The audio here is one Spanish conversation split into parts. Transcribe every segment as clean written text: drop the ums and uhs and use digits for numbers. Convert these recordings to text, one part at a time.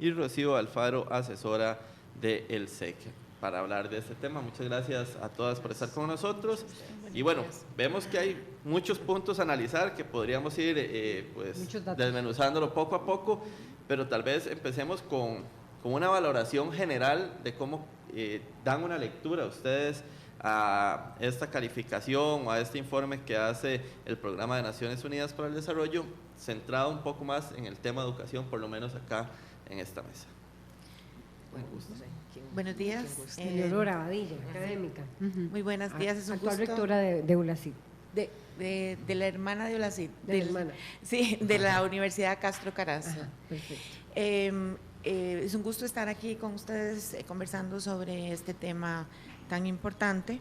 y Rocío Alfaro, asesora de El SEC, para hablar de este tema. Muchas gracias a todas por estar con nosotros. Y bueno, vemos que hay muchos puntos a analizar que podríamos ir pues desmenuzándolo poco a poco, pero tal vez empecemos con una valoración general de cómo dan una lectura ustedes a esta calificación o a este informe que hace el Programa de Naciones Unidas para el Desarrollo, centrado un poco más en el tema de educación, por lo menos acá en esta mesa. Buenos días. Leonora Abadilla, académica. Muy buenos días, es un actual gusto. Rectora de ULACID. De la hermana de ULACID. De la hermana. Sí, de la Universidad Castro Carazo. Ajá, perfecto. Es un gusto estar aquí con ustedes conversando sobre este tema tan importante.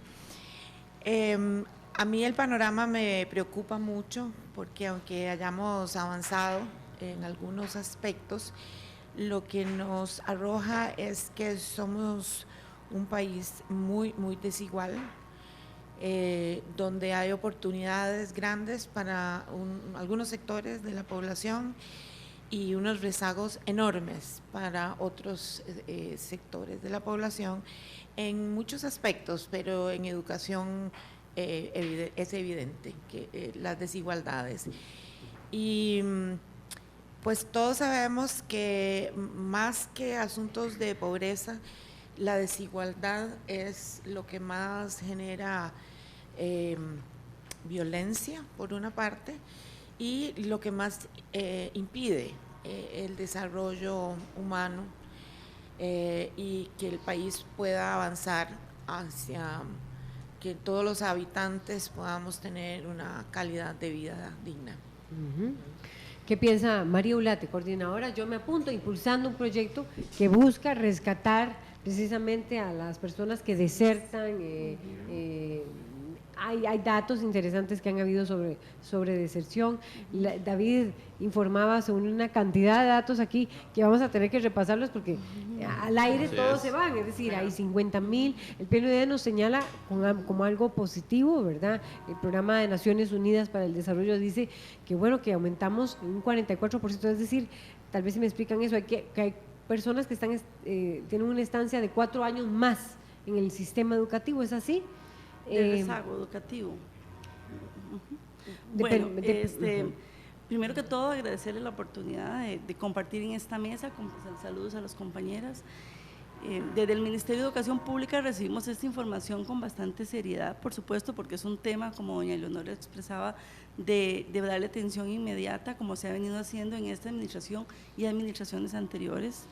A mí el panorama me preocupa mucho porque aunque hayamos avanzado en algunos aspectos, lo que nos arroja es que somos un país muy desigual, donde hay oportunidades grandes para algunos sectores de la población y unos rezagos enormes para otros sectores de la población en muchos aspectos, pero en educación es evidente que las desigualdades. Y pues todos sabemos que más que asuntos de pobreza, la desigualdad es lo que más genera violencia, por una parte, y lo que más impide el desarrollo humano y que el país pueda avanzar hacia que todos los habitantes podamos tener una calidad de vida digna. ¿Qué piensa María Ulate, coordinadora? Yo me apunto impulsando un proyecto que busca rescatar precisamente a las personas que desertan. Hay datos interesantes que han habido sobre deserción. David informaba sobre una cantidad de datos aquí que vamos a tener que repasarlos porque al aire todos se van, es decir, hay 50,000. El PNUD nos señala como algo positivo, ¿verdad? El Programa de Naciones Unidas para el Desarrollo dice que bueno, que aumentamos un 44%, es decir, tal vez si me explican eso, que hay personas que tienen una estancia de 4 años más en el sistema educativo, ¿es así? De rezago educativo. Bueno, primero que todo agradecerle la oportunidad de compartir en esta mesa, saludos a las compañeras. Desde el Ministerio de Educación Pública recibimos esta información con bastante seriedad, por supuesto, porque es un tema, como doña Leonora expresaba, de darle atención inmediata, como se ha venido haciendo en esta administración y administraciones anteriores.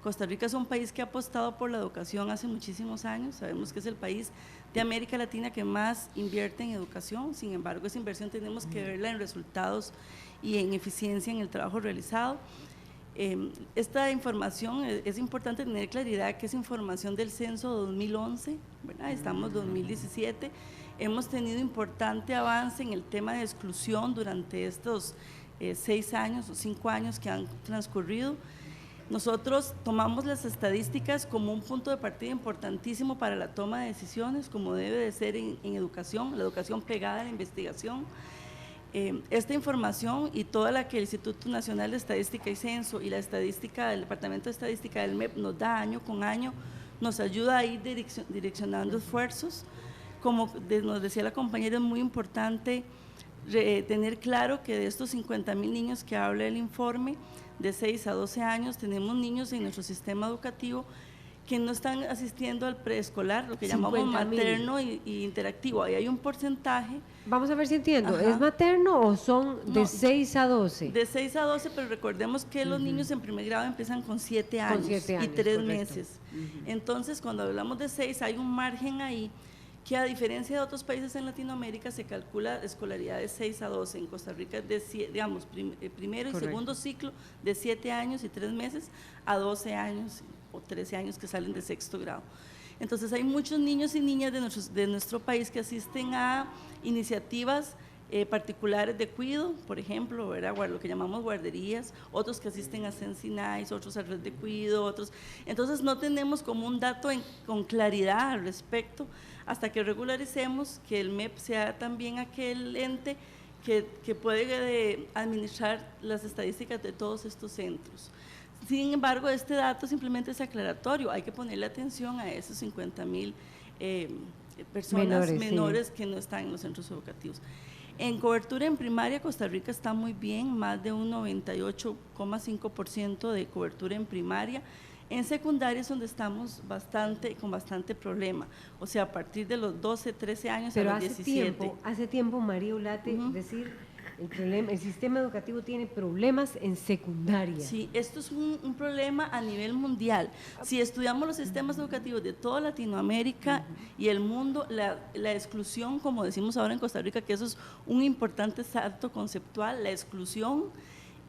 Costa Rica es un país que ha apostado por la educación hace muchísimos años, sabemos que es el país de América Latina que más invierte en educación, sin embargo esa inversión tenemos que verla en resultados y en eficiencia en el trabajo realizado. Esta información es importante tener claridad que es información del censo 2011, ¿verdad? Estamos en 2017, hemos tenido importante avance en el tema de exclusión durante estos 6 años o 5 años que han transcurrido. Nosotros tomamos las estadísticas como un punto de partida importantísimo para la toma de decisiones, como debe de ser en educación, la educación pegada a la investigación. Esta información y toda la que el Instituto Nacional de Estadística y Censo y la estadística del Departamento de Estadística del MEP nos da año con año, nos ayuda a ir direccionando esfuerzos. Como nos decía la compañera, es muy importante tener claro que de estos 50,000 niños que habla el informe, de 6 a 12 años, tenemos niños en nuestro sistema educativo que no están asistiendo al preescolar, lo que llamamos materno y interactivo. Ahí hay un porcentaje. Vamos a ver si entiendo, ¿es materno o son de 6 a 12? De 6 a 12, pero recordemos que los niños en primer grado empiezan con 7 años, y 3 meses. Entonces, cuando hablamos de 6, hay un margen ahí que, a diferencia de otros países en Latinoamérica, se calcula escolaridad de 6 a 12, en Costa Rica es de, digamos, primero y segundo ciclo de 7 años y 3 meses a 12 años o 13 años que salen de sexto grado. Entonces hay muchos niños y niñas de nuestro país que asisten a iniciativas particulares de cuido, por ejemplo, ¿verdad? Lo que llamamos guarderías, otros que asisten a Sensinais, otros a red de cuido, otros. Entonces no tenemos como un dato con claridad al respecto hasta que regularicemos que el MEP sea también aquel ente que puede administrar las estadísticas de todos estos centros. Sin embargo, este dato simplemente es aclaratorio, hay que ponerle atención a esos 50,000 personas menores que no están en los centros educativos. En cobertura en primaria, Costa Rica está muy bien, más de un 98,5% de cobertura en primaria. En secundaria es donde estamos con bastante problema, o sea, a partir de los 12, 13 años pero a los 17. Hace tiempo, María Ulate, el sistema educativo tiene problemas en secundaria. Sí, esto es un problema a nivel mundial. Si estudiamos los sistemas educativos de toda Latinoamérica y el mundo, la exclusión, como decimos ahora en Costa Rica, que eso es un importante salto conceptual, la exclusión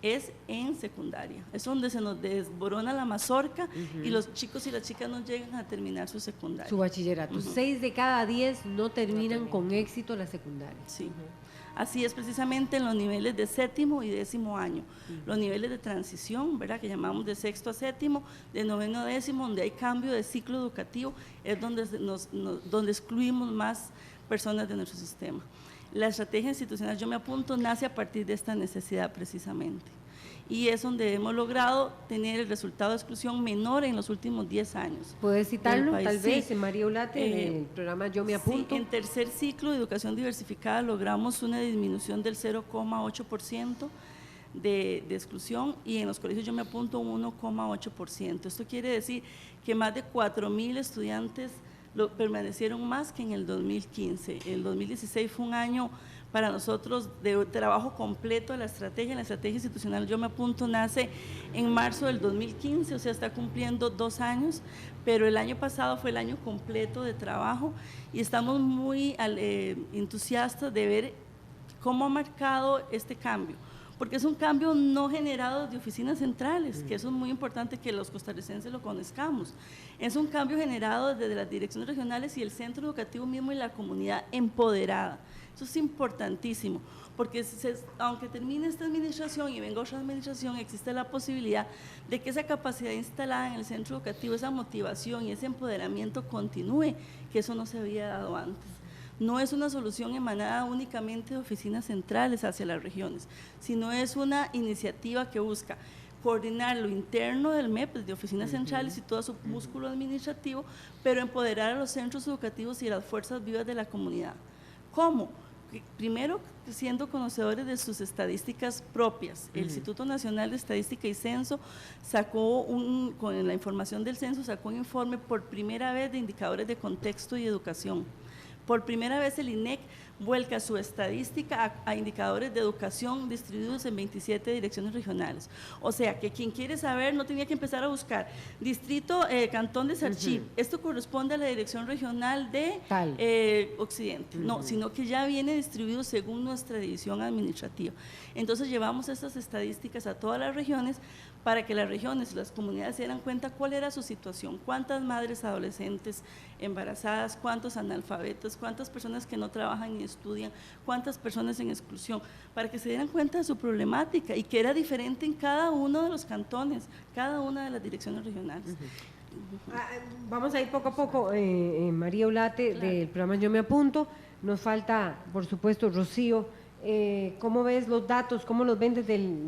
es en secundaria, es donde se nos desborona la mazorca y los chicos y las chicas no llegan a terminar su secundaria. Su bachillerato. 6 de cada 10 no terminan con éxito la secundaria. Sí. Así es precisamente en los niveles de 7º y 10º año, los niveles de transición, ¿verdad?, que llamamos de 6º a 7º, de 9º a 10º, donde hay cambio de ciclo educativo, es donde, donde excluimos más personas de nuestro sistema. La estrategia institucional Yo Me Apunto nace a partir de esta necesidad precisamente, y es donde hemos logrado tener el resultado de exclusión menor en los últimos 10 años. ¿Puedes citarlo, tal vez, María Ulate, en el programa Yo Me Apunto? Sí, en tercer ciclo de educación diversificada logramos una disminución del 0,8% de exclusión, y en los colegios Yo Me Apunto un 1,8%. Esto quiere decir que más de 4,000 estudiantes permanecieron más que en el 2015. El 2016 fue un año para nosotros de trabajo completo de la estrategia institucional Yo Me Apunto nace en marzo del 2015, o sea, está cumpliendo 2 años, pero el año pasado fue el año completo de trabajo y estamos muy entusiastas de ver cómo ha marcado este cambio, porque es un cambio no generado de oficinas centrales, que eso es muy importante que los costarricenses lo conozcamos. Es un cambio generado desde las direcciones regionales y el centro educativo mismo y la comunidad empoderada. Eso es importantísimo, porque aunque termine esta administración y venga otra administración, existe la posibilidad de que esa capacidad instalada en el centro educativo, esa motivación y ese empoderamiento continúe, que eso no se había dado antes. No es una solución emanada únicamente de oficinas centrales hacia las regiones, sino es una iniciativa que busca coordinar lo interno del MEP, de oficinas centrales y todo su músculo administrativo, pero empoderar a los centros educativos y a las fuerzas vivas de la comunidad. ¿Cómo? Primero, siendo conocedores de sus estadísticas propias. El Instituto Nacional de Estadística y Censo sacó, con la información del censo, sacó un informe por primera vez de indicadores de contexto y educación. Por primera vez el INEC vuelca su estadística a indicadores de educación distribuidos en 27 direcciones regionales. O sea, que quien quiere saber no tenía que empezar a buscar distrito, cantón de Sarchí, esto corresponde a la dirección regional de Occidente, no, sino que ya viene distribuido según nuestra división administrativa. Entonces llevamos estas estadísticas a todas las regiones para que las regiones, las comunidades se dieran cuenta cuál era su situación, cuántas madres adolescentes embarazadas, cuántos analfabetos, cuántas personas que no trabajan ni estudian, cuántas personas en exclusión, para que se dieran cuenta de su problemática y que era diferente en cada uno de los cantones, cada una de las direcciones regionales. Vamos a ir poco a poco, María Ulate, del programa Yo Me Apunto. Nos falta, por supuesto, Rocío. ¿Cómo ves los datos? ¿Cómo los ven desde el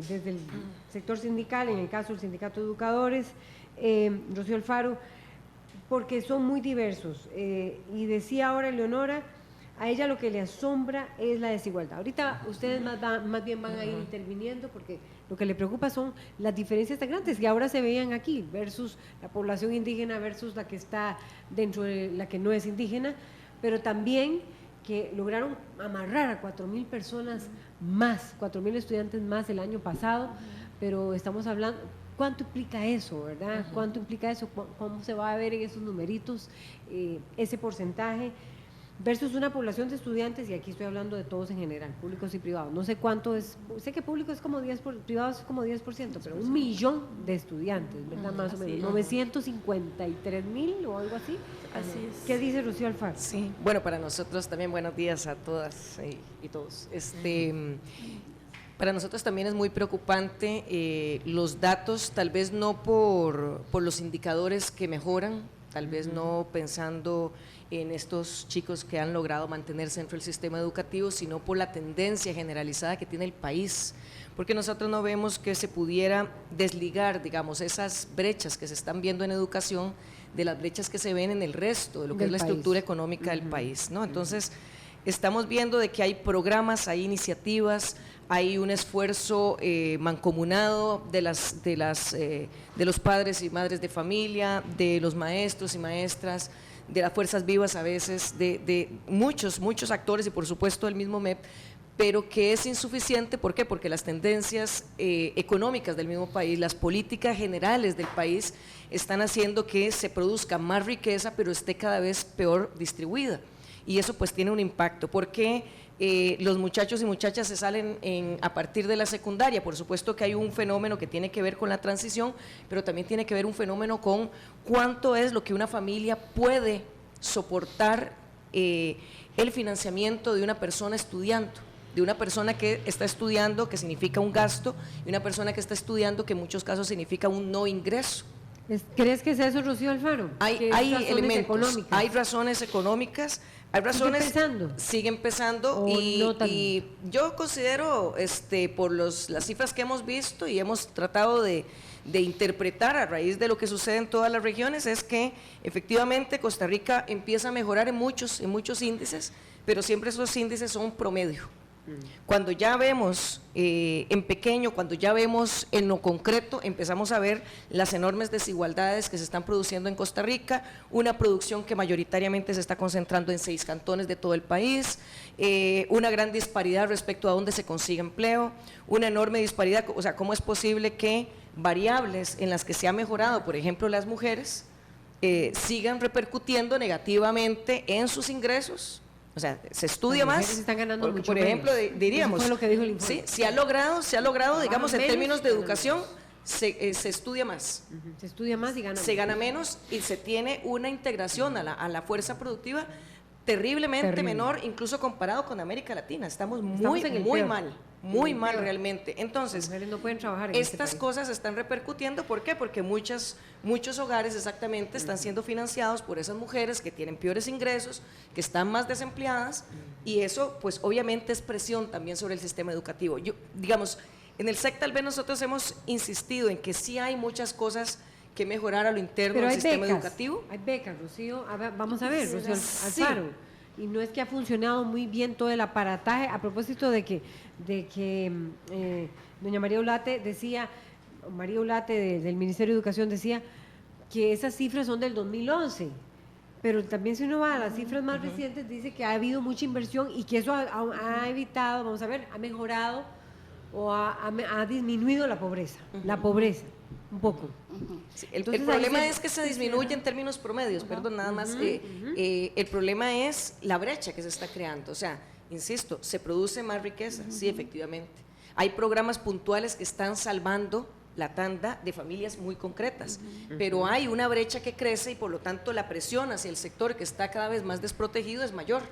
sector sindical, en el caso del Sindicato de Educadores? Rocío Alfaro, porque son muy diversos. Y decía ahora Eleonora, a ella lo que le asombra es la desigualdad. Ahorita ustedes más bien van a ir interviniendo porque lo que le preocupa son las diferencias tan grandes que ahora se veían aquí, versus la población indígena versus la que está dentro de la que no es indígena, pero también que lograron amarrar a 4,000 personas más, 4,000 estudiantes más el año pasado, pero estamos hablando, ¿cuánto implica eso, verdad? ¿Cuánto implica eso? ¿Cómo se va a ver en esos numeritos ese porcentaje? Versus una población de estudiantes, y aquí estoy hablando de todos en general, públicos y privados. No sé cuánto es, sé que público es como 10%, privados es como 10%, pero 1 millón de estudiantes, ¿verdad? Más o menos, 953,000 o algo así. Así es. ¿Qué dice Rocío Alfaro? Sí, bueno, para nosotros también buenos días a todas y todos. Para nosotros también es muy preocupante los datos, tal vez no por los indicadores que mejoran, tal vez no pensando en estos chicos que han logrado mantenerse dentro del sistema educativo, sino por la tendencia generalizada que tiene el país, porque nosotros no vemos que se pudiera desligar, digamos, esas brechas que se están viendo en educación de las brechas que se ven en el resto de lo que es la estructura económica del país, ¿no? Entonces, estamos viendo de que hay programas, hay iniciativas, hay un esfuerzo mancomunado de los padres y madres de familia, de los maestros y maestras, de las fuerzas vivas a veces, de muchos actores y por supuesto el mismo MEP, pero que es insuficiente. ¿Por qué? Porque las tendencias económicas del mismo país, las políticas generales del país están haciendo que se produzca más riqueza, pero esté cada vez peor distribuida. Y eso pues tiene un impacto, porque los muchachos y muchachas se salen a partir de la secundaria. Por supuesto que hay un fenómeno que tiene que ver con la transición, pero también tiene que ver un fenómeno con cuánto es lo que una familia puede soportar el financiamiento de una persona estudiando, de una persona que está estudiando, que significa un gasto, y una persona que está estudiando, que en muchos casos significa un no ingreso. ¿Crees que es eso, Rocío Alfaro? Hay elementos, económicas. hay razones económicas, hay razones… Sigue empezando y yo considero, por las cifras que hemos visto y hemos tratado de interpretar a raíz de lo que sucede en todas las regiones, es que efectivamente Costa Rica empieza a mejorar en muchos índices, pero siempre esos índices son promedio. Cuando ya vemos en pequeño, cuando ya vemos en lo concreto, empezamos a ver las enormes desigualdades que se están produciendo en Costa Rica, una producción que mayoritariamente se está concentrando en 6 cantones de todo el país, una gran disparidad respecto a dónde se consigue empleo, una enorme disparidad. O sea, ¿cómo es posible que variables en las que se ha mejorado, por ejemplo, las mujeres, sigan repercutiendo negativamente en sus ingresos? O sea, se estudia más, están ganando porque, mucho por ejemplo, diríamos, eso fue lo que dijo el informe. sí, se ha logrado, digamos, en menos, términos de educación, se estudia más. Se estudia más y gana menos. Se gana menos y se tiene una integración a la fuerza productiva terriblemente menor, incluso comparado con América Latina. Estamos muy mal realmente. Entonces, las mujeres no pueden trabajar en estas cosas están repercutiendo. ¿Por qué? Porque muchos hogares exactamente están siendo financiados por esas mujeres que tienen peores ingresos, que están más desempleadas, y eso pues obviamente es presión también sobre el sistema educativo. Digamos, en el SEC tal vez nosotros hemos insistido en que sí hay muchas cosas que mejorar a lo interno del sistema educativo. Hay becas, Rocío. Vamos a ver, Rocío Alfaro. Y no es que ha funcionado muy bien todo el aparataje. A propósito de que doña María Ulate decía, del Ministerio de Educación decía que esas cifras son del 2011. Pero también si uno va a las cifras más recientes, dice que ha habido mucha inversión y que eso ha evitado, vamos a ver, ha mejorado o ha disminuido la pobreza. La pobreza. Un poco. Sí, el problema es que se disminuye en términos promedios, perdón, nada más. El problema es la brecha que se está creando. O sea, insisto, se produce más riqueza, sí, efectivamente. Hay programas puntuales que están salvando la tanda de familias muy concretas, pero hay una brecha que crece y por lo tanto la presión hacia el sector que está cada vez más desprotegido es mayor.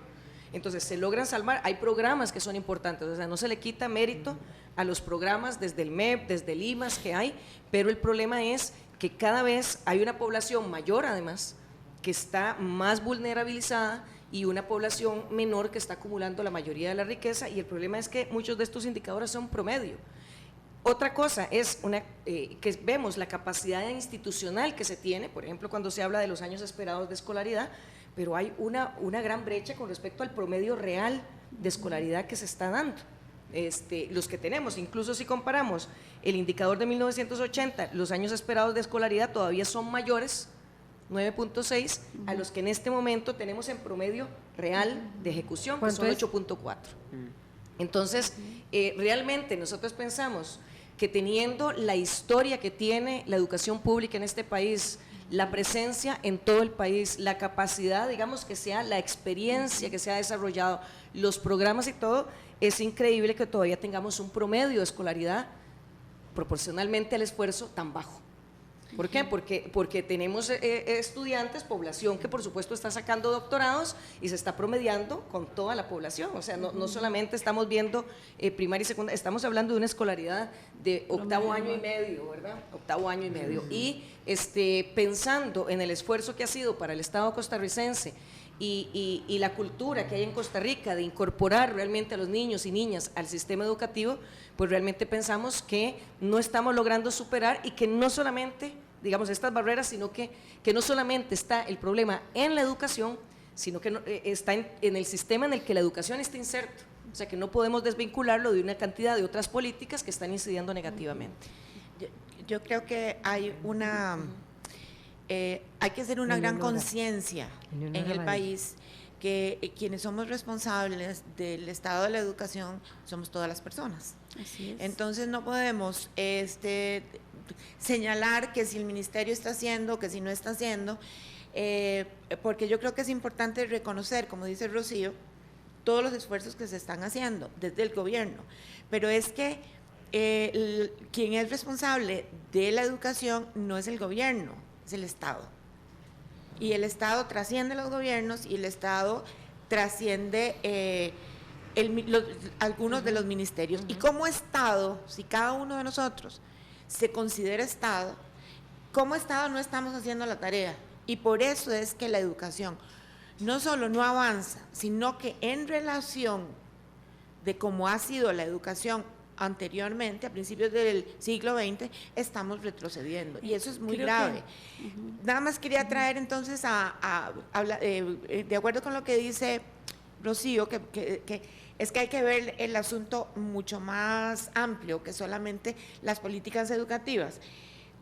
Entonces se logran salvar, hay programas que son importantes, o sea, no se le quita mérito a los programas desde el MEP, desde el IMAS que hay, pero el problema es que cada vez hay una población mayor además que está más vulnerabilizada y una población menor que está acumulando la mayoría de la riqueza, y el problema es que muchos de estos indicadores son promedio. Otra cosa es que vemos la capacidad institucional que se tiene, por ejemplo, cuando se habla de los años esperados de escolaridad, pero hay una gran brecha con respecto al promedio real de escolaridad que se está dando. Los que tenemos, incluso si comparamos el indicador de 1980, los años esperados de escolaridad todavía son mayores, 9.6, a los que en este momento tenemos en promedio real de ejecución, que son 8.4. Entonces, realmente nosotros pensamos que teniendo la historia que tiene la educación pública en este país, la presencia en todo el país, la capacidad, digamos, que sea la experiencia que se ha desarrollado, los programas y todo, es increíble que todavía tengamos un promedio de escolaridad proporcionalmente al esfuerzo tan bajo. ¿Por qué? Porque tenemos estudiantes, población que por supuesto está sacando doctorados y se está promediando con toda la población. O sea, no solamente estamos viendo primaria y secundaria, estamos hablando de una escolaridad de octavo año y medio, ¿verdad? Octavo año y medio. Y pensando en el esfuerzo que ha sido para el Estado costarricense y la cultura que hay en Costa Rica de incorporar realmente a los niños y niñas al sistema educativo, pues realmente pensamos que no estamos logrando superar y que no solamente, digamos, estas barreras, sino que no solamente está el problema en la educación, sino que está en el sistema en el que la educación está inserto. O sea, que no podemos desvincularlo de una cantidad de otras políticas que están incidiendo negativamente. Yo creo que hay que hacer una gran conciencia en el país que quienes somos responsables del estado de la educación somos todas las personas. Así es. Entonces no podemos señalar que si el ministerio está haciendo, que si no está haciendo, porque yo creo que es importante reconocer, como dice Rocío, todos los esfuerzos que se están haciendo desde el gobierno, pero es que quien es responsable de la educación no es el gobierno, es el Estado. Y el Estado trasciende los gobiernos y el Estado trasciende algunos de los ministerios. Y como Estado, si cada uno de nosotros se considera Estado, como Estado no estamos haciendo la tarea. Y por eso es que la educación no solo no avanza, sino que en relación de cómo ha sido la educación anteriormente, a principios del siglo XX, estamos retrocediendo y eso es muy grave. Nada más quería traer entonces de acuerdo con lo que dice Rocío, que es que hay que ver el asunto mucho más amplio que solamente las políticas educativas.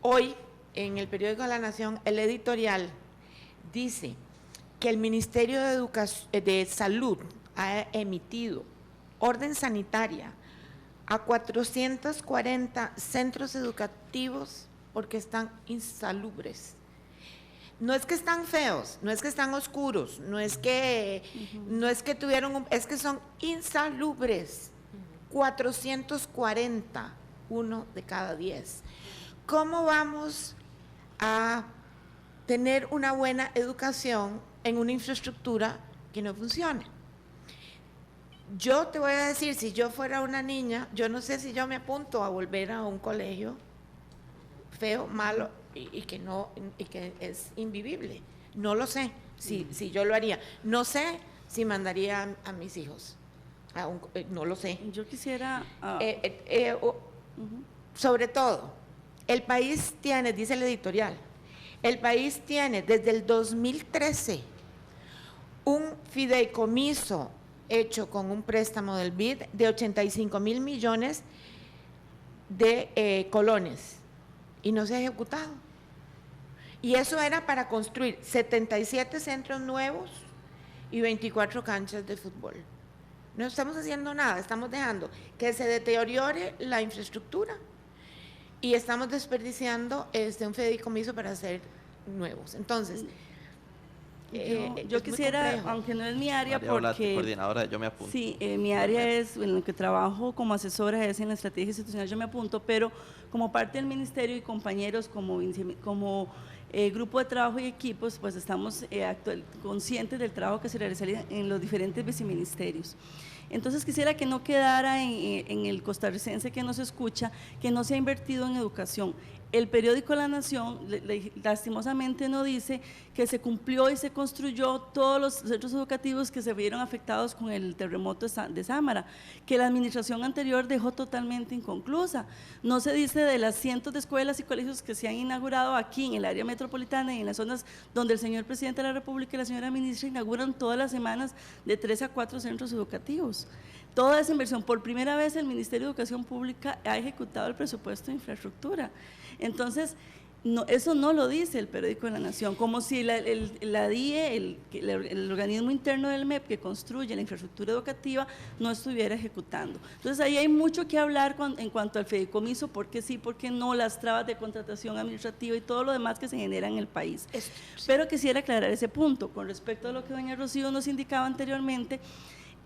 Hoy, en el periódico La Nación, el editorial dice que el Ministerio de Salud ha emitido orden sanitaria a 440 centros educativos porque están insalubres. No es que están feos, no es que están oscuros, no es que tuvieron es que son insalubres. 440, 1 de cada 10. ¿Cómo vamos a tener una buena educación en una infraestructura que no funcione? Yo te voy a decir, si yo fuera una niña, yo no sé si yo me apunto a volver a un colegio feo, malo y que es invivible. No lo sé si yo lo haría. No sé si mandaría a mis hijos. No lo sé. Yo quisiera… Sobre todo, el país tiene, dice el editorial, el país tiene desde el 2013 un fideicomiso hecho con un préstamo del BID de 85 mil millones de colones y no se ha ejecutado. Y eso era para construir 77 centros nuevos y 24 canchas de fútbol. No estamos haciendo nada, estamos dejando que se deteriore la infraestructura y estamos desperdiciando un fideicomiso para hacer nuevos. Entonces, yo quisiera, aunque no es mi área, María Olate, porque… coordinadora, yo me apunto. Sí, mi área es, en lo que trabajo como asesora es en la estrategia institucional, yo me apunto, pero como parte del ministerio y compañeros como grupo de trabajo y equipos, pues estamos conscientes del trabajo que se realizaría en los diferentes viceministerios. Entonces quisiera que no quedara en el costarricense que nos escucha, que no se ha invertido en educación. El periódico La Nación lastimosamente no dice que se cumplió y se construyó todos los centros educativos que se vieron afectados con el terremoto de Sámara, que la administración anterior dejó totalmente inconclusa. No se dice de las cientos de escuelas y colegios que se han inaugurado aquí en el área metropolitana y en las zonas donde el señor presidente de la República y la señora ministra inauguran todas las semanas de 3 a 4 centros educativos. Toda esa inversión, por primera vez el Ministerio de Educación Pública ha ejecutado el presupuesto de infraestructura. Entonces, eso no lo dice el periódico de La Nación, como si la DIE, el organismo interno del MEP que construye la infraestructura educativa, no estuviera ejecutando. Entonces, ahí hay mucho que hablar en cuanto al fideicomiso, por qué sí, por qué no, las trabas de contratación administrativa y todo lo demás que se genera en el país. Pero quisiera aclarar ese punto. Con respecto a lo que doña Rocío nos indicaba anteriormente,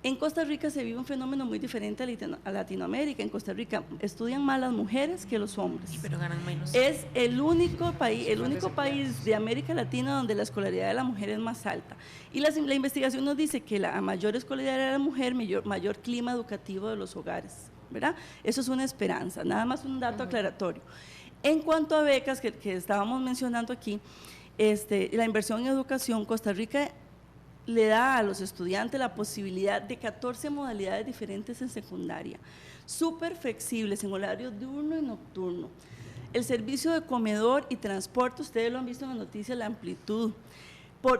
en Costa Rica se vive un fenómeno muy diferente a Latinoamérica. En Costa Rica estudian más las mujeres que los hombres. Sí, pero ganan menos. Es el único país de América Latina donde la escolaridad de la mujer es más alta. Y la investigación nos dice que a mayor escolaridad de la mujer, mayor clima educativo de los hogares, ¿verdad? Eso es una esperanza, nada más un dato aclaratorio. En cuanto a becas que estábamos mencionando aquí, la inversión en educación, Costa Rica le da a los estudiantes la posibilidad de 14 modalidades diferentes en secundaria, súper flexibles en horario diurno y nocturno. El servicio de comedor y transporte, ustedes lo han visto en la noticia, la amplitud.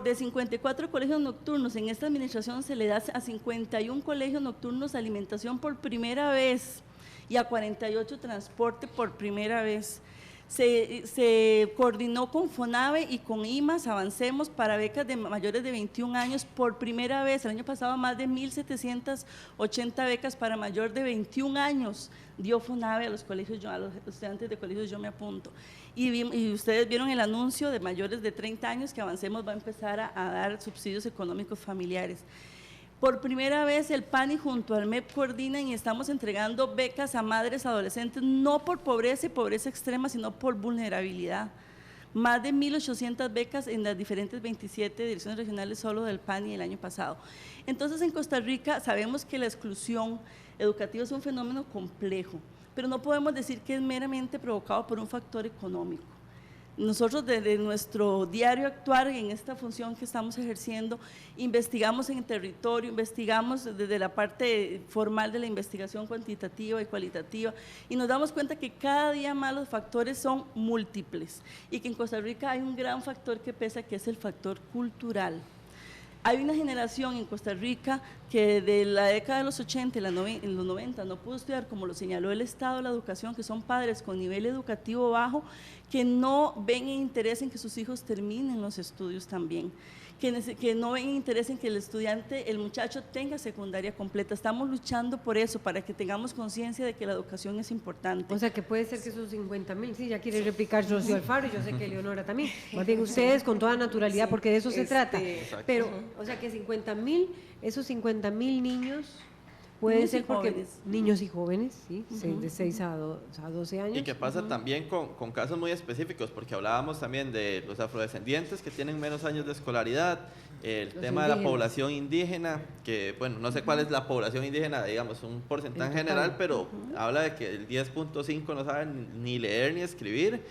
De 54 colegios nocturnos, en esta administración se le da a 51 colegios nocturnos alimentación por primera vez y a 48 transporte por primera vez. Se coordinó con FONAVE y con IMAS, Avancemos, para becas de mayores de 21 años por primera vez. El año pasado más de 1.780 becas para mayor de 21 años dio FONAVE a los colegios, a los estudiantes de colegios Yo Me Apunto. Y ustedes vieron el anuncio de mayores de 30 años que Avancemos va a empezar a dar subsidios económicos familiares. Por primera vez el PANI junto al MEP coordinan y estamos entregando becas a madres adolescentes, no por pobreza y pobreza extrema, sino por vulnerabilidad. Más de 1.800 becas en las diferentes 27 direcciones regionales solo del PANI el año pasado. Entonces, en Costa Rica sabemos que la exclusión educativa es un fenómeno complejo, pero no podemos decir que es meramente provocado por un factor económico. Nosotros desde nuestro diario actuar en esta función que estamos ejerciendo, investigamos en el territorio, investigamos desde la parte formal de la investigación cuantitativa y cualitativa y nos damos cuenta que cada día más los factores son múltiples y que en Costa Rica hay un gran factor que pesa, que es el factor cultural. Hay una generación en Costa Rica que de la década de los 80 y en los 90 no pudo estudiar, como lo señaló el Estado de la Educación, que son padres con nivel educativo bajo, que no ven interés en que sus hijos terminen los estudios también, que no ven interés en que el estudiante, el muchacho tenga secundaria completa. Estamos luchando por eso, para que tengamos conciencia de que la educación es importante. O sea, que puede ser que esos 50,000, sí, ya quiere replicar Rocío Alfaro, y yo sé que Leonora también, más bien ustedes con toda naturalidad, porque de eso se trata, pero, o sea, que 50,000, esos 50,000 niños pueden Niños y ser porque jóvenes. niños y jóvenes, ¿sí? De 6 a 12 años. Y que pasa también con casos muy específicos, porque hablábamos también de los afrodescendientes que tienen menos años de escolaridad, el tema de la población indígena, que bueno, no sé cuál es la población indígena, digamos, un porcentaje general, pero habla de que el 10.5 no saben ni leer ni escribir.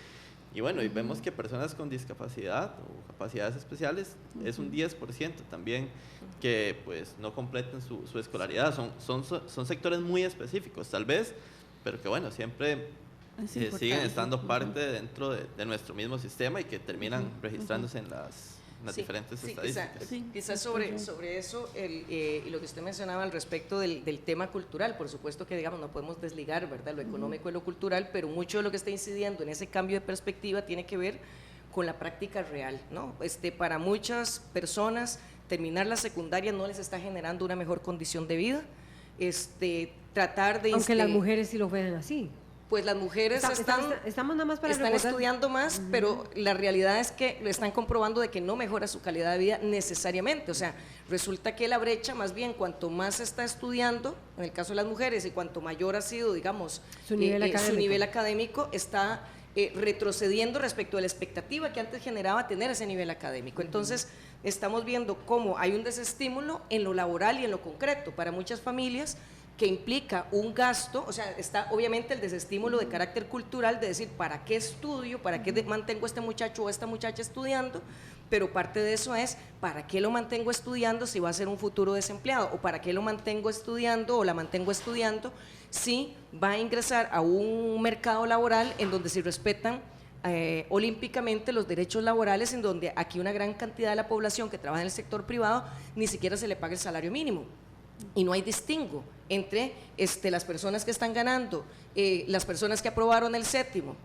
Y bueno, y vemos que personas con discapacidad o capacidades especiales es un 10% también que pues no completen su escolaridad. Son sectores muy específicos tal vez, pero que bueno, siempre siguen estando parte dentro de nuestro mismo sistema y que terminan registrándose en las diferentes estadísticas. Quizás sobre eso, y lo que usted mencionaba al respecto del tema cultural, por supuesto que digamos no podemos desligar, ¿verdad?, lo económico de lo cultural, pero mucho de lo que está incidiendo en ese cambio de perspectiva tiene que ver con la práctica real, ¿no? Para muchas personas terminar la secundaria no les está generando una mejor condición de vida, tratar de... Aunque las mujeres sí lo ven así. Pues las mujeres estamos nada más para están estudiando más, pero la realidad es que lo están comprobando de que no mejora su calidad de vida necesariamente. O sea, resulta que la brecha, más bien, cuanto más se está estudiando, en el caso de las mujeres, y cuanto mayor ha sido, digamos, su nivel académico, está retrocediendo respecto a la expectativa que antes generaba tener ese nivel académico. Entonces, estamos viendo cómo hay un desestímulo en lo laboral y en lo concreto para muchas familias, que implica un gasto. O sea, está obviamente el desestímulo de carácter cultural de decir, ¿para qué estudio? ¿Para qué mantengo a este muchacho o a esta muchacha estudiando? Pero parte de eso es, ¿para qué lo mantengo estudiando si va a ser un futuro desempleado? ¿O para qué lo mantengo estudiando o la mantengo estudiando si va a ingresar a un mercado laboral en donde se respetan olímpicamente los derechos laborales, en donde aquí una gran cantidad de la población que trabaja en el sector privado ni siquiera se le paga el salario mínimo? Y no hay distingo entre las personas que están ganando, las personas que aprobaron el séptimo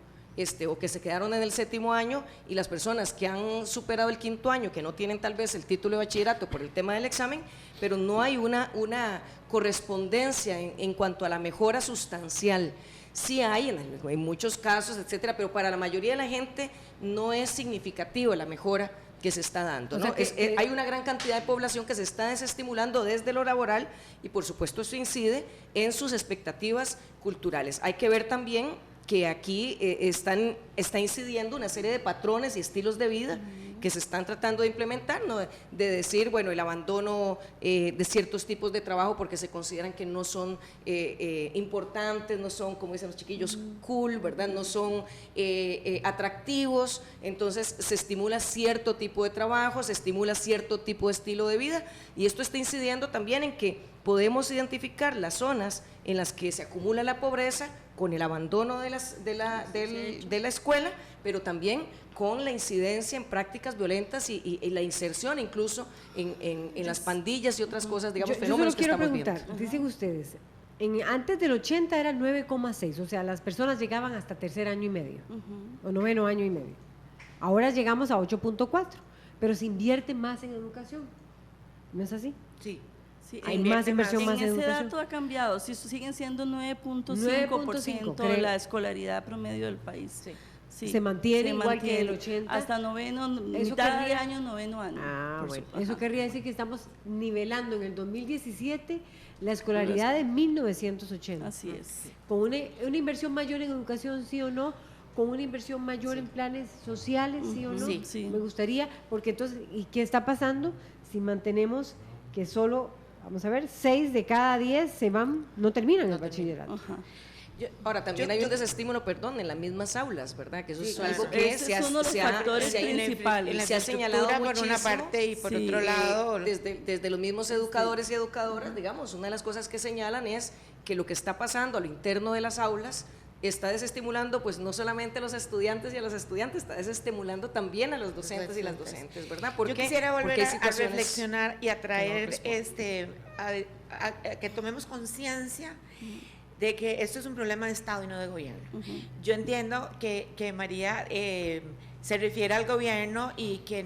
o que se quedaron en el séptimo año, y las personas que han superado el quinto año, que no tienen tal vez el título de bachillerato por el tema del examen, pero no hay una correspondencia en cuanto a la mejora sustancial. Sí hay en muchos casos, etcétera, pero para la mayoría de la gente no es significativa la mejora que se está dando, ¿no? Hay una gran cantidad de población que se está desestimulando desde lo laboral, y por supuesto eso incide en sus expectativas culturales. Hay que ver también que aquí está incidiendo una serie de patrones y estilos de vida que se están tratando de implementar, ¿no? De decir, bueno, el abandono de ciertos tipos de trabajo porque se consideran que no son importantes, no son, como dicen los chiquillos, cool, ¿verdad? No son atractivos, entonces se estimula cierto tipo de trabajo, se estimula cierto tipo de estilo de vida, y esto está incidiendo también en que podemos identificar las zonas en las que se acumula la pobreza con el abandono de la escuela, pero también con la incidencia en prácticas violentas y la inserción incluso en las pandillas y otras cosas, digamos, fenómenos que estamos viendo. Yo solo quiero preguntar, dicen ustedes, antes del 80 era 9,6, o sea, las personas llegaban hasta tercer año y medio, o noveno año y medio. Ahora llegamos a 8,4, pero se invierte más en educación, ¿no es así? Sí. Sí, Hay más inversión, más en ese educación. dato ha cambiado, sí, siguen siendo 9.5% 9.5, la escolaridad promedio del país. Sí. Sí, se mantiene igual que el 80. Hasta noveno, Eso mitad de querría- año, noveno año. Ah, por bueno, supuesto. eso Ajá. querría decir que estamos nivelando en el 2017 la escolaridad de 1980. Así es. Con una inversión mayor en educación, sí o no, con una inversión mayor en planes sociales, sí o no. Sí, sí. Me gustaría, porque entonces, ¿y qué está pasando si mantenemos que solo, vamos a ver, 6 de cada 10 se van, no terminan el bachillerato? Ajá. Ahora, también hay un desestímulo, perdón, en las mismas aulas, ¿verdad? Que eso Sí, es claro. algo que Ese se ha, es uno de los se ha- factores se ha- principales. En la se ha señalado infraestructura por una muchísimo. parte y por Sí, otro lado. Desde los mismos educadores y educadoras, digamos, una de las cosas que señalan es que lo que está pasando a lo interno de las aulas está desestimulando, pues no solamente a los estudiantes y a las estudiantes, está desestimulando también a los docentes y las docentes, ¿verdad? Yo quisiera volver porque hay a situaciones reflexionar y a traer responden. a que tomemos conciencia de que esto es un problema de Estado y no de gobierno. Yo entiendo que María se refiere al gobierno y que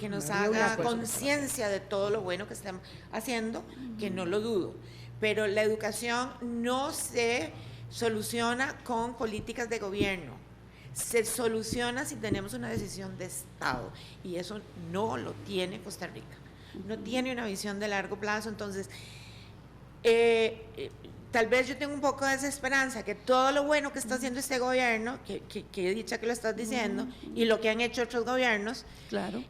nos María, haga una conciencia de todo lo bueno que estamos haciendo, que no lo dudo. Pero la educación no se soluciona con políticas de gobierno. Se soluciona si tenemos una decisión de Estado, y eso no lo tiene Costa Rica. No tiene una visión de largo plazo. Entonces, tal vez yo tengo un poco de desesperanza que todo lo bueno que está haciendo este gobierno, que he dicho que lo estás diciendo, y lo que han hecho otros gobiernos, Claro.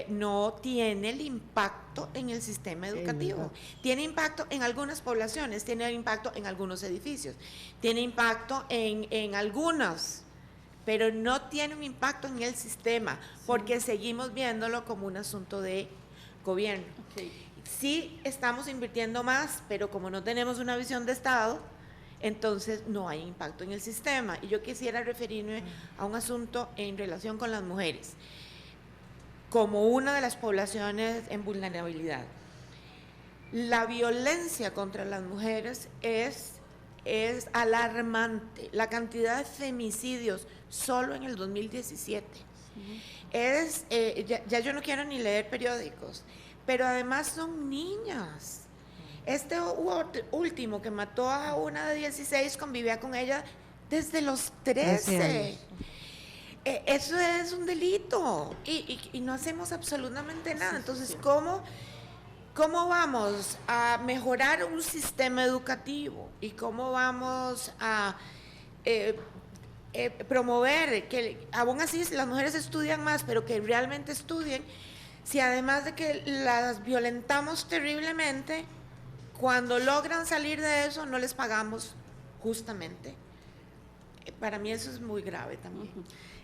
no tiene el impacto en el sistema educativo. Tiene impacto en algunas poblaciones, tiene impacto en algunos edificios, tiene impacto en algunos, pero no tiene un impacto en el sistema, porque seguimos viéndolo como un asunto de gobierno. Okay. Sí estamos invirtiendo más, pero como no tenemos una visión de Estado, entonces no hay impacto en el sistema. Y yo quisiera referirme a un asunto en relación con las mujeres, como una de las poblaciones en vulnerabilidad. La violencia contra las mujeres es alarmante. La cantidad de femicidios solo en el 2017 ya yo no quiero ni leer periódicos, pero además son niñas. Este último que mató a una de 16 convivía con ella desde los 13. Eso es un delito y no hacemos absolutamente nada. Entonces, ¿cómo vamos a mejorar un sistema educativo y cómo vamos a promover que aún así las mujeres estudian más, pero que realmente estudien, si además de que las violentamos terriblemente, cuando logran salir de eso no les pagamos justamente? Para mí eso es muy grave también.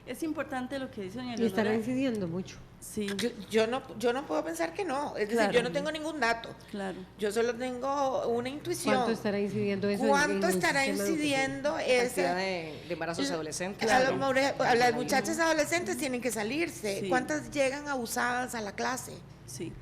Es importante lo que dice doña Y estará Leonora. incidiendo mucho. Sí, Yo no puedo pensar que no, es decir, Claro. yo no tengo ningún dato, claro. yo solo tengo una intuición. ¿Cuánto estará incidiendo eso? ¿Cuánto en el estará sistema educativo? incidiendo La cantidad esa? de embarazos adolescentes. A las muchachas adolescentes tienen que salirse. Sí. ¿Cuántas llegan abusadas a la clase? Sí.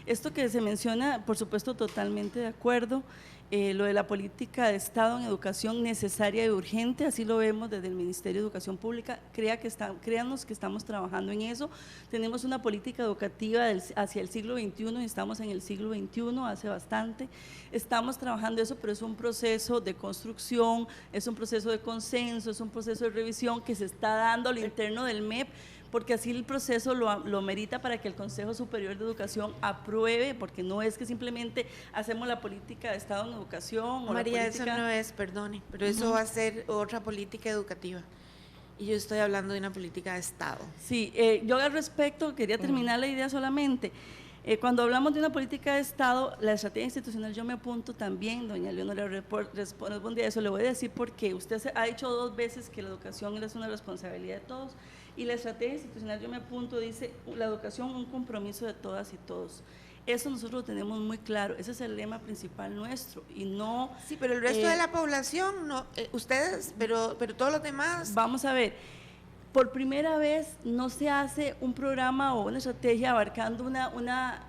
Esto que se menciona, por supuesto, totalmente de acuerdo. Lo de la política de Estado en educación necesaria y urgente, así lo vemos desde el Ministerio de Educación Pública. Créanos que estamos trabajando en eso. Tenemos una política educativa hacia el siglo XXI y estamos en el siglo XXI hace bastante. Estamos trabajando eso, pero es un proceso de construcción, es un proceso de consenso, es un proceso de revisión que se está dando al interno del MEP, porque así el proceso lo merita para que el Consejo Superior de Educación apruebe, porque no es que simplemente hacemos la política de Estado en educación o María, la eso política… no es, perdone, pero eso va a ser otra política educativa. y yo estoy hablando de una política de Estado. Sí, yo al respecto quería terminar la idea solamente. Cuando hablamos de una política de Estado, la estrategia institucional, yo me apunto también, doña Leonora respondía a eso, le voy a decir por qué. Usted ha dicho 2 veces que la educación es una responsabilidad de todos, y la estrategia institucional, yo me apunto, dice, la educación un compromiso de todas y todos. Eso nosotros lo tenemos muy claro, ese es el lema principal nuestro, y no… Sí, pero el resto de la población, no, ustedes, pero todos los demás… Vamos a ver… Por primera vez no se hace un programa o una estrategia abarcando una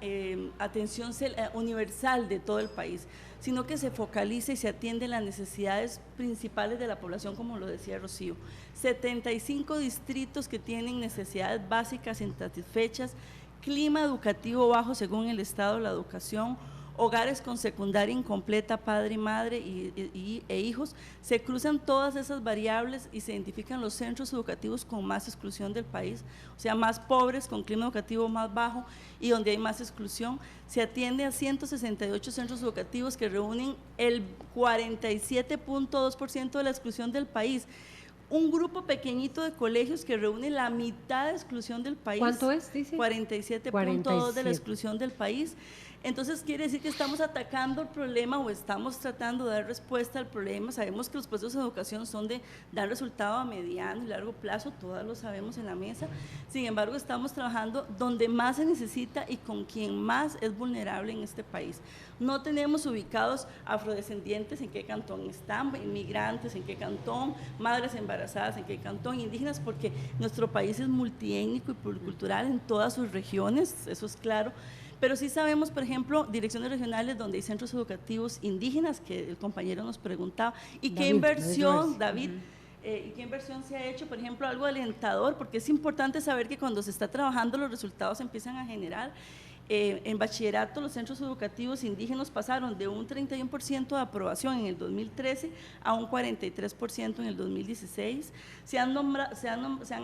atención universal de todo el país, sino que se focaliza y se atiende las necesidades principales de la población, como lo decía Rocío. 75 distritos que tienen necesidades básicas insatisfechas, clima educativo bajo según el estado de la educación, hogares con secundaria incompleta, padre y madre e hijos. Se cruzan todas esas variables y se identifican los centros educativos con más exclusión del país, o sea, más pobres, con clima educativo más bajo y donde hay más exclusión. Se atiende a 168 centros educativos que reúnen el 47.2% de la exclusión del país. Un grupo pequeñito de colegios que reúne la mitad de exclusión del país. ¿Cuánto es, dice? 47.2 de la exclusión del país. Entonces quiere decir que estamos atacando el problema o estamos tratando de dar respuesta al problema. Sabemos que los procesos de educación son de dar resultado a mediano y largo plazo, todos lo sabemos en la mesa. Sin embargo, estamos trabajando donde más se necesita y con quien más es vulnerable en este país. No tenemos ubicados afrodescendientes en qué cantón están, inmigrantes en qué cantón, madres embarazadas en qué cantón, indígenas, porque nuestro país es multiétnico y pluricultural en todas sus regiones, eso es claro. Pero sí sabemos, por ejemplo, direcciones regionales donde hay centros educativos indígenas, que el compañero nos preguntaba, y qué inversión, David, y qué inversión se ha hecho, por ejemplo, algo alentador, porque es importante saber que cuando se está trabajando los resultados se empiezan a generar. En bachillerato los centros educativos indígenas pasaron de un 31% de aprobación en el 2013 a un 43% en el 2016. Se han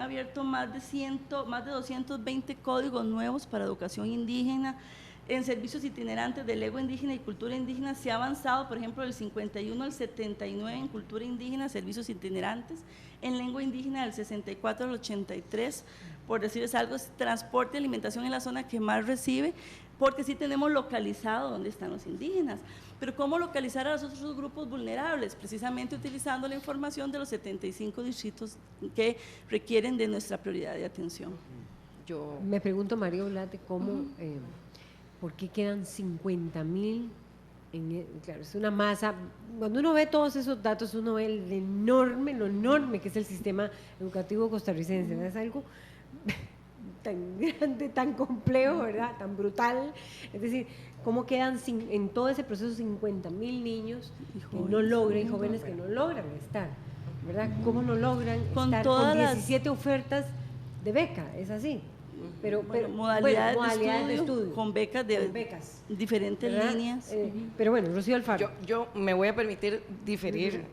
abierto más de 220 códigos nuevos para educación indígena. En servicios itinerantes de lengua indígena y cultura indígena se ha avanzado, por ejemplo, del 51 al 79 en cultura indígena, servicios itinerantes, en lengua indígena del 64 al 83, por decirles algo, transporte y alimentación en la zona que más recibe, porque sí tenemos localizado dónde están los indígenas. Pero ¿cómo localizar a los otros grupos vulnerables? Precisamente utilizando la información de los 75 distritos que requieren de nuestra prioridad de atención. Yo me pregunto, María Olate, ¿cómo, por qué quedan 50,000? Claro, es una masa. Cuando uno ve todos esos datos, uno ve lo enorme que es el sistema educativo costarricense, ¿verdad? Es algo tan grande, tan complejo, ¿verdad? Tan brutal. Es decir, ¿cómo quedan en todo ese proceso 50,000 niños que no logran, jóvenes que no logran estar, ¿verdad? ¿Cómo no logran estar con 17 ofertas de beca? Es así. Pero modalidades de estudio, con becas de diferentes líneas. Pero bueno, Rocío Alfaro. Yo me voy a permitir diferir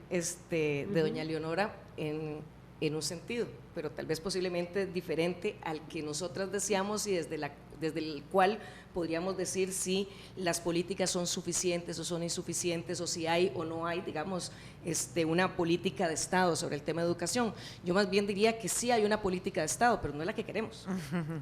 de doña Leonora en un sentido, pero tal vez posiblemente diferente al que nosotras deseamos y desde el cual podríamos decir si las políticas son suficientes o son insuficientes, o si hay o no hay, digamos, una política de Estado sobre el tema de educación. Yo más bien diría que sí hay una política de Estado, pero no es la que queremos.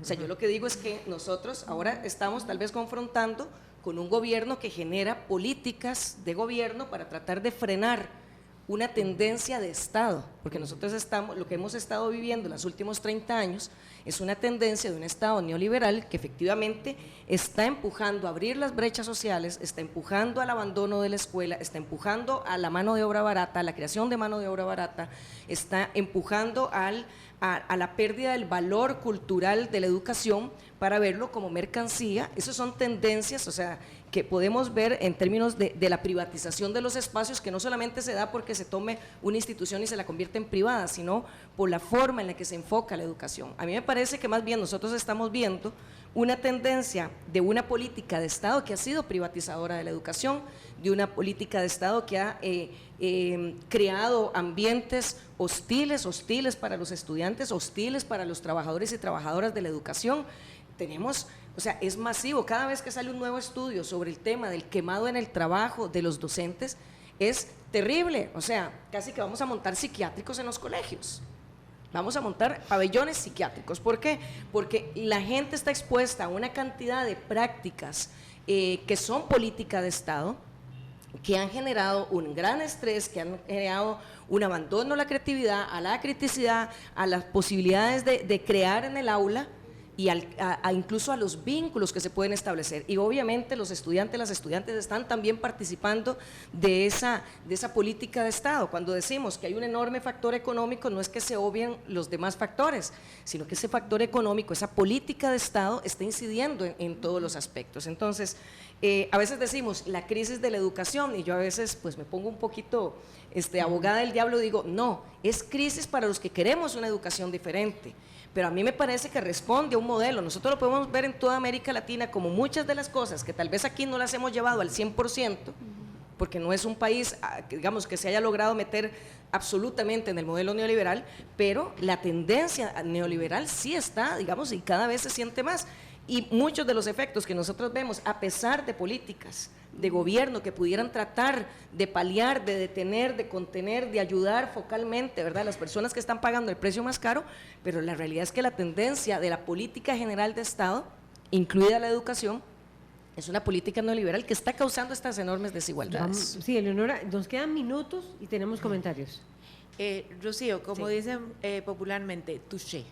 O sea, yo lo que digo es que nosotros ahora estamos tal vez confrontando con un gobierno que genera políticas de gobierno para tratar de frenar una tendencia de Estado, porque nosotros lo que hemos estado viviendo en los últimos 30 años es una tendencia de un Estado neoliberal que efectivamente está empujando a abrir las brechas sociales, está empujando al abandono de la escuela, está empujando a la mano de obra barata, a la creación de mano de obra barata, está empujando a la pérdida del valor cultural de la educación para verlo como mercancía. Esas son tendencias, o sea, que podemos ver en términos de la privatización de los espacios, que no solamente se da porque se tome una institución y se la convierte en privada, sino por la forma en la que se enfoca la educación. A mí me parece que más bien nosotros estamos viendo una tendencia de una política de Estado que ha sido privatizadora de la educación, de una política de Estado que ha creado ambientes hostiles para los estudiantes, hostiles para los trabajadores y trabajadoras de la educación. O sea, es masivo. Cada vez que sale un nuevo estudio sobre el tema del quemado en el trabajo de los docentes, es terrible. O sea, casi que vamos a montar psiquiátricos en los colegios. Vamos a montar pabellones psiquiátricos. ¿Por qué? Porque la gente está expuesta a una cantidad de prácticas que son política de Estado, que han generado un gran estrés, que han generado un abandono a la creatividad, a la criticidad, a las posibilidades de crear en el aula y incluso a los vínculos que se pueden establecer. Y obviamente los estudiantes, las estudiantes están también participando de esa política de Estado. Cuando decimos que hay un enorme factor económico, no es que se obvien los demás factores, sino que ese factor económico, esa política de Estado está incidiendo en todos los aspectos. Entonces, a veces decimos la crisis de la educación, y yo a veces pues me pongo un poquito abogada del diablo, digo, no, es crisis para los que queremos una educación diferente. Pero a mí me parece que responde a un modelo. Nosotros lo podemos ver en toda América Latina, como muchas de las cosas que tal vez aquí no las hemos llevado al 100%, porque no es un país, digamos, que se haya logrado meter absolutamente en el modelo neoliberal, pero la tendencia neoliberal sí está, digamos, y cada vez se siente más. Y muchos de los efectos que nosotros vemos, a pesar de políticas de gobierno que pudieran tratar de paliar, de detener, de contener, de ayudar focalmente, ¿verdad?, las personas que están pagando el precio más caro, pero la realidad es que la tendencia de la política general de Estado, incluida la educación, es una política neoliberal que está causando estas enormes desigualdades. Sí, Eleonora, nos quedan minutos y tenemos comentarios. Rocío, como dicen popularmente, touché.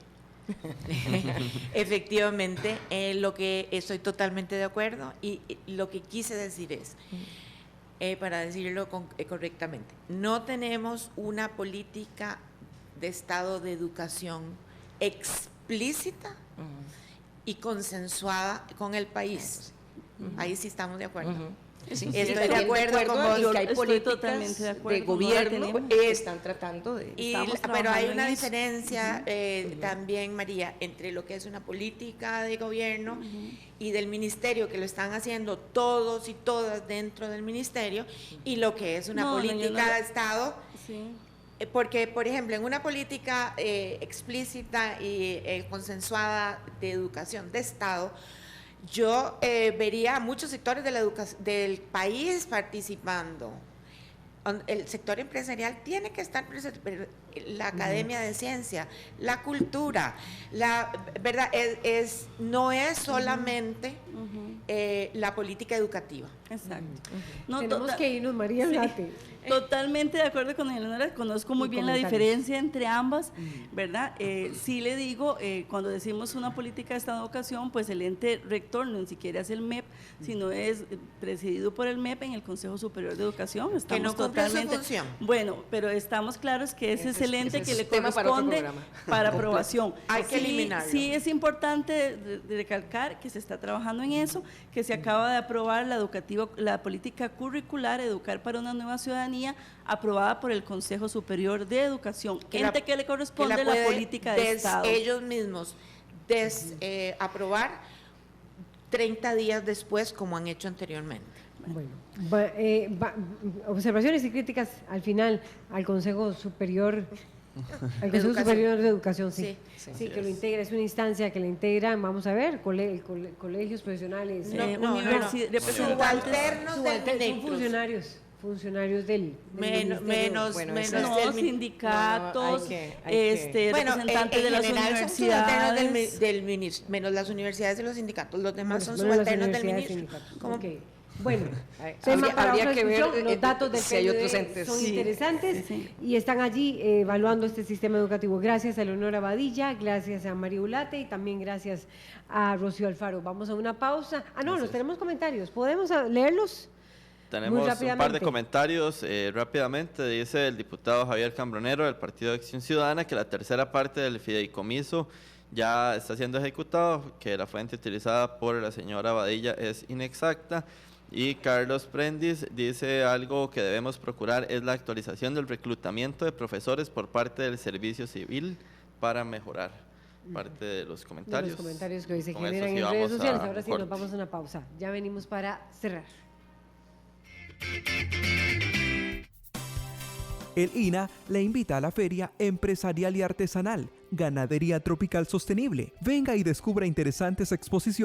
Efectivamente, lo que estoy totalmente de acuerdo y lo que quise decir es, para decirlo correctamente, no tenemos una política de Estado de educación explícita y consensuada con el país. Ahí sí estamos de acuerdo. Sí, estoy de acuerdo con que hay estoy políticas totalmente de acuerdo, de gobierno no la que están tratando de... Pero hay una diferencia también, María, entre lo que es una política de gobierno y del ministerio, que lo están haciendo todos y todas dentro del ministerio, y lo que es una política de Estado. Sí. Porque, por ejemplo, en una política explícita y consensuada de educación de Estado, yo vería a muchos sectores de del país participando. El sector empresarial tiene que estar presente, la academia de ciencia, la cultura, verdad, no es solamente la política educativa. Exacto. Tenemos que irnos, María Blate. Totalmente de acuerdo con Eleonora, conozco muy bien la diferencia entre ambas, ¿verdad? Sí le digo, cuando decimos una política de Estado de educación, pues el ente rector no ni siquiera es el MEP, sino es presidido por el MEP en el Consejo Superior de Educación. Estamos que no cumple su función. Bueno, pero estamos claros que ese es el ente que le corresponde para aprobación. Hay que eliminarlo. Sí es importante recalcar que se está trabajando en eso, que se acaba de aprobar la política curricular Educar para una Nueva Ciudadanía, aprobada por el Consejo Superior de Educación, ente que le corresponde la política de Estado. Ellos mismos aprobar 30 días después, como han hecho anteriormente. Bueno, observaciones y críticas al final al Consejo Superior. El Consejo Superior de Educación, sí, que lo integra, es una instancia que la integran, vamos a ver, colegios profesionales, subalternos son funcionarios del menos sindicatos, representantes de las universidades, menos las universidades y los sindicatos, los demás son subalternos del ministro. Bueno, habría que ver los datos del si hay otros entes. Son interesantes y están allí evaluando este sistema educativo. Gracias a Eleonora Badilla, gracias a María Ulate y también gracias a Rocío Alfaro. Vamos a una pausa. Nos tenemos comentarios. ¿Podemos leerlos? Tenemos un par de comentarios rápidamente. Dice el diputado Javier Cambronero del Partido de Acción Ciudadana que la tercera parte del fideicomiso ya está siendo ejecutado, que la fuente utilizada por la señora Badilla es inexacta. Y Carlos Prendis dice algo que debemos procurar es la actualización del reclutamiento de profesores por parte del servicio civil para mejorar. Parte de los comentarios. De los comentarios que hoy se generan en redes sociales. Ahora sí nos vamos a una pausa. Ya venimos para cerrar. El INA le invita a la Feria Empresarial y Artesanal, Ganadería Tropical Sostenible. Venga y descubra interesantes exposiciones